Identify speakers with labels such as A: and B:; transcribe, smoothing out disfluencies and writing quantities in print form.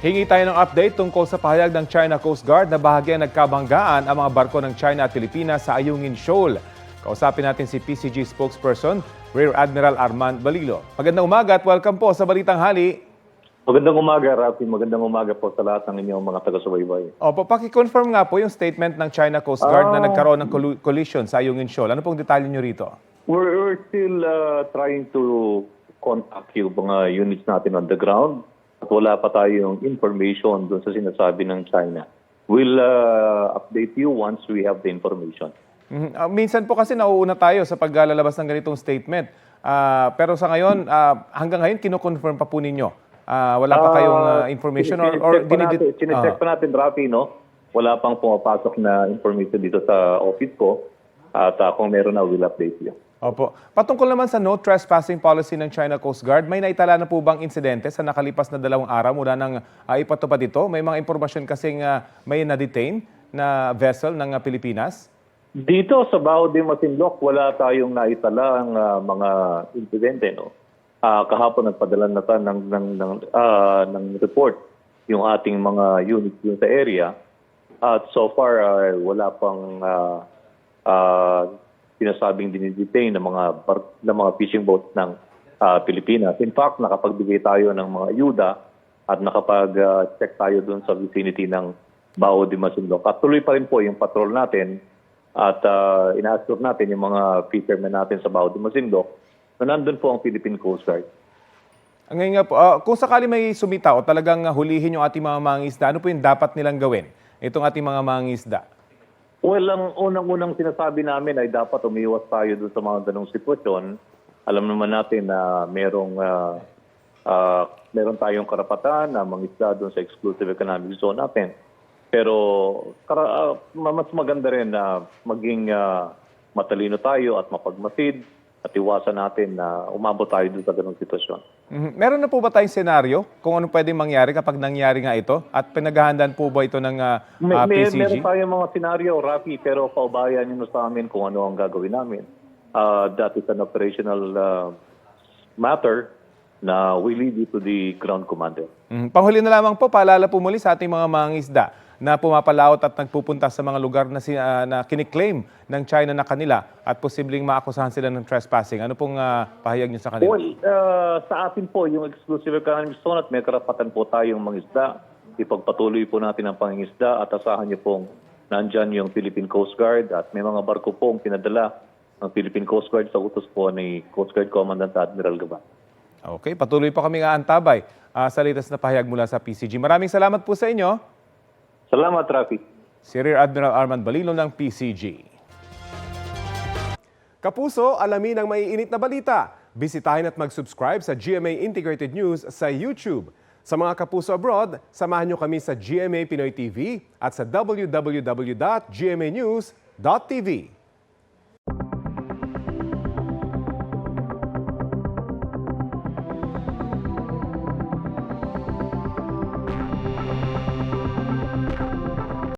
A: Hingi tayo ng update tungkol sa pahayag ng China Coast Guard na bahagyang nagkabanggaan ang mga barko ng China at Pilipinas sa Ayungin Shoal. Kausapin natin si PCG spokesperson, Rear Admiral Armand Balilo. Magandang umaga at welcome po sa Balitang Hali.
B: Magandang umaga, Rafi. Magandang umaga po sa lahat ng inyong mga taga-subaybay.
A: Opo, paki-confirm nga po yung statement ng China Coast Guard na nagkaroon ng collision sa Ayungin Shoal. Ano pong detalye nyo rito?
B: We're still trying to contact yung mga units natin on the ground at wala pa tayong information doon sa sinasabi ng China. We'll update you once we have the information.
A: Minsan po kasi nauuna tayo sa paglalabas ng ganitong statement. Pero sa ngayon, hanggang ngayon, kinukonfirm pa po ninyo. Wala pa kayong information or
B: Sinecheck pa natin, Rafi, no? Wala pang pumapasok na information dito sa office ko. At kung meron na, we'll update you.
A: Opo. Patungkol naman sa no trespassing policy ng China Coast Guard, may naitala na po bang insidente sa nakalipas na 2 araw mula nang ipatupad ito? May mga impormasyon kasing may na-detain na vessel ng Pilipinas?
B: Dito sa Bao de Masinloc, wala tayong naitala ang mga insidente, no? Kahapon nagpadala na tayo ng report yung ating mga units dun sa area. At so far, wala pang sinasabing dinidetain ng mga fishing boats ng Pilipinas. In fact, nakapagbigay tayo ng mga ayuda at nakapag-check tayo doon sa vicinity ng Bao de Masinloc. At tuloy pa rin po yung patrol natin at ina-assure natin yung mga fishermen natin sa Bao de Masinloc na nandun po ang Philippine Coast Guard.
A: Ngayon nga po, kung sakali may sumita o talagang hulihin yung ating mga mangingisda, ano po yung dapat nilang gawin? Itong ating mga mangingisda.
B: Well, ang unang-unang sinasabi namin ay dapat umiwas tayo doon sa mga ganong sitwasyon. Alam naman natin na meron tayong karapatan na mangisda doon sa exclusive economic zone natin. Pero mas maganda rin na maging matalino tayo at mapagmasid at iwasan natin na umabot tayo doon sa ganong sitwasyon.
A: Meron na po ba tayong senaryo kung ano pwedeng mangyari kapag nangyari nga ito? At pinaghahandaan po ba ito ng PCG?
B: Meron tayong mga senaryo, Rafi, pero paubayan nyo sa amin kung ano ang gagawin namin. That is an operational matter na we leave it to the ground commander.
A: Panghuli na lamang po, paalala po muli sa ating mga mangingisda na pumapalaot at nagpupunta sa mga lugar na kiniklaim ng China na kanila at posibleng maakusahan sila ng trespassing. Ano pong pahayag niyo sa kanila?
B: Well, sa atin po, yung exclusive economic zone at may karapatan po tayong mangisda. Ipagpatuloy po natin ang pangingisda at asahan niyo pong nandyan yung Philippine Coast Guard at may mga barko pong pinadala ng Philippine Coast Guard sa utos po ni Coast Guard Commandant Admiral Gaban.
A: Okay, patuloy pa kami antabay sa latest na pahayag mula sa PCG. Maraming salamat po sa inyo.
B: Salamat, Rafi.
A: Si Rear Admiral Armand Balilo ng PCG. Kapuso, alamin ang maiinit na balita. Bisitahin at mag-subscribe sa GMA Integrated News sa YouTube. Sa mga kapuso abroad, samahan nyo kami sa GMA Pinoy TV at sa www.gmanews.tv.